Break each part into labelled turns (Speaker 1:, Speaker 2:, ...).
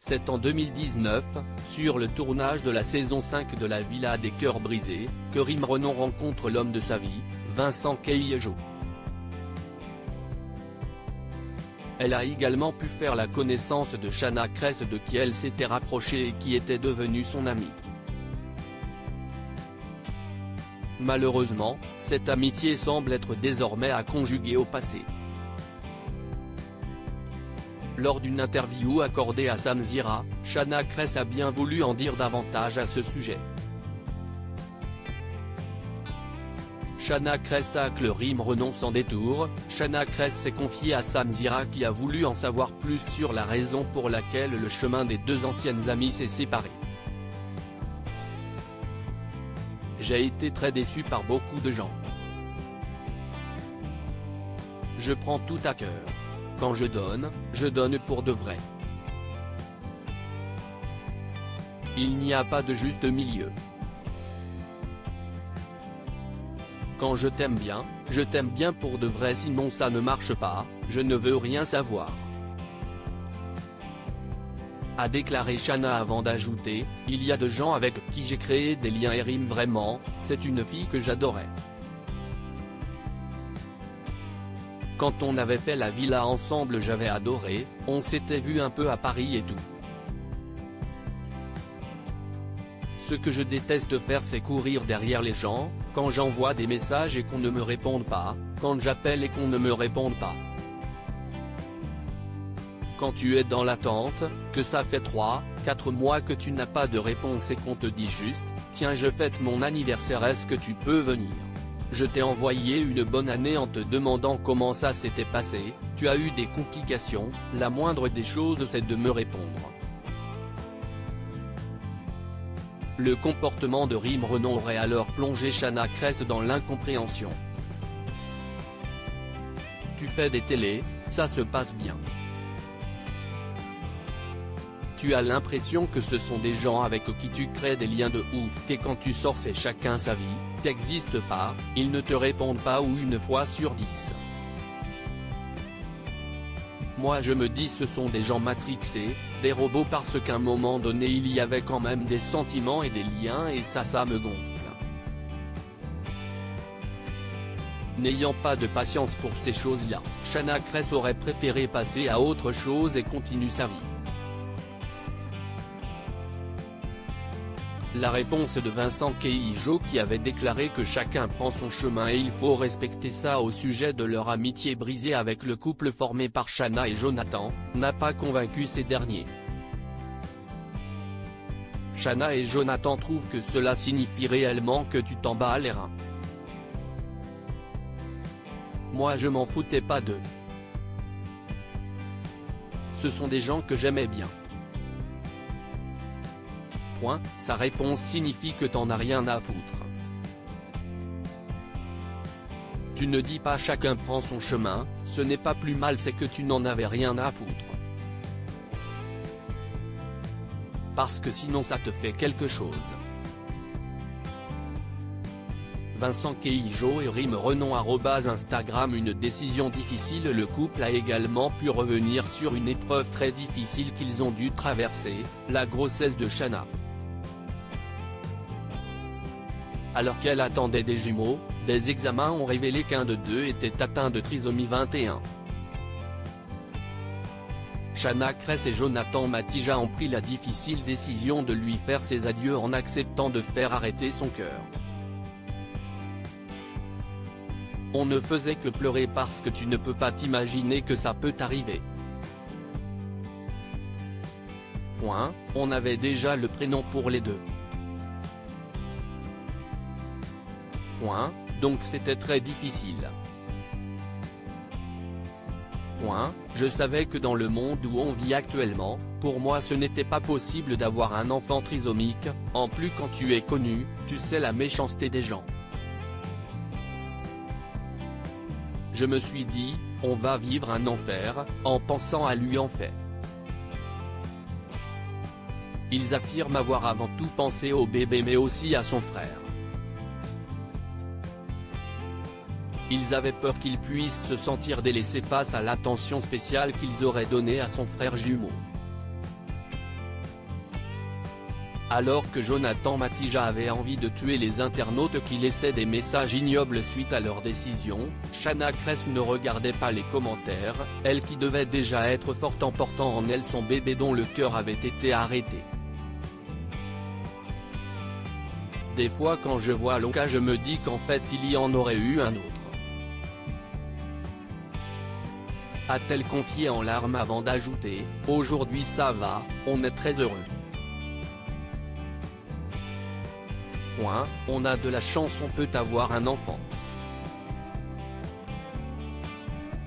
Speaker 1: C'est en 2019, sur le tournage de la saison 5 de La Villa des Cœurs Brisés, que Rim Renon rencontre l'homme de sa vie, Vincent Cailliejot. Elle a également pu faire la connaissance de Shanna Kress, de qui elle s'était rapprochée et qui était devenue son amie. Malheureusement, cette amitié semble être désormais à conjuguer au passé. Lors d'une interview accordée à Samzira, Shanna Kress a bien voulu en dire davantage à ce sujet. Shanna Kress tacle Rim Renon sans détour. Shanna Kress s'est confiée à Samzira, qui a voulu en savoir plus sur la raison pour laquelle le chemin des deux anciennes amies s'est séparé. J'ai été très déçu par beaucoup de gens. Je prends tout à cœur. Quand je donne pour de vrai. Il n'y a pas de juste milieu. Quand je t'aime bien pour de vrai, sinon ça ne marche pas, je ne veux rien savoir. A déclaré Shanna avant d'ajouter, il y a de gens avec qui j'ai créé des liens et Rim vraiment, c'est une fille que j'adorais. Quand on avait fait la villa ensemble j'avais adoré, on s'était vu un peu à Paris et tout. Ce que je déteste faire c'est courir derrière les gens, quand j'envoie des messages et qu'on ne me réponde pas, quand j'appelle et qu'on ne me réponde pas. Quand tu es dans l'attente, que ça fait 3-4 mois que tu n'as pas de réponse et qu'on te dit juste, tiens je fête mon anniversaire, est-ce que tu peux venir ? Je t'ai envoyé une bonne année en te demandant comment ça s'était passé, tu as eu des complications, la moindre des choses c'est de me répondre. Le comportement de Rim Renon aurait alors plongé Shanna Kress dans l'incompréhension. Tu fais des télés, ça se passe bien. Tu as l'impression que ce sont des gens avec qui tu crées des liens de ouf et quand tu sors c'est chacun sa vie, t'existes pas, ils ne te répondent pas ou une fois sur 10. Moi je me dis ce sont des gens matrixés, des robots parce qu'à un moment donné il y avait quand même des sentiments et des liens et ça me gonfle. N'ayant pas de patience pour ces choses-là, Shanna Kress aurait préféré passer à autre chose et continue sa vie. La réponse de Vincent Cailliejot, qui avait déclaré que chacun prend son chemin et il faut respecter ça au sujet de leur amitié brisée avec le couple formé par Shanna et Jonathan, n'a pas convaincu ces derniers. Shanna et Jonathan trouvent que cela signifie réellement que tu t'en bats les reins. Moi je m'en foutais pas d'eux. Ce sont des gens que j'aimais bien. Sa réponse signifie que t'en as rien à foutre. Tu ne dis pas chacun prend son chemin, ce n'est pas plus mal, c'est que tu n'en avais rien à foutre. Parce que sinon ça te fait quelque chose. Vincent Cailliejot et Rim Renon @Instagram. Une décision difficile. Le couple a également pu revenir sur une épreuve très difficile qu'ils ont dû traverser, la grossesse de Shanna. Alors qu'elle attendait des jumeaux, des examens ont révélé qu'un de deux était atteint de trisomie 21. Shanna Kress et Jonathan Matija ont pris la difficile décision de lui faire ses adieux en acceptant de faire arrêter son cœur. On ne faisait que pleurer parce que tu ne peux pas t'imaginer que ça peut t'arriver. On avait déjà le prénom pour les deux. Donc c'était très difficile. Je savais que dans le monde où on vit actuellement, pour moi ce n'était pas possible d'avoir un enfant trisomique, en plus quand tu es connu, tu sais la méchanceté des gens. Je me suis dit, on va vivre un enfer, en pensant à lui en fait. Ils affirment avoir avant tout pensé au bébé mais aussi à son frère. Ils avaient peur qu'il puisse se sentir délaissé face à l'attention spéciale qu'ils auraient donnée à son frère jumeau. Alors que Jonathan Matija avait envie de tuer les internautes qui laissaient des messages ignobles suite à leur décision, Shanna Kress ne regardait pas les commentaires, elle qui devait déjà être forte en portant en elle son bébé dont le cœur avait été arrêté. Des fois quand je vois Lonka je me dis qu'en fait il y en aurait eu un autre. A-t-elle confié en larmes avant d'ajouter, « Aujourd'hui ça va, on est très heureux. On a de la chance, on peut avoir un enfant. »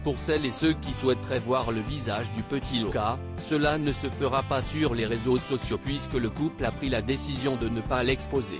Speaker 1: Pour celles et ceux qui souhaiteraient voir le visage du petit Lonka, cela ne se fera pas sur les réseaux sociaux puisque le couple a pris la décision de ne pas l'exposer.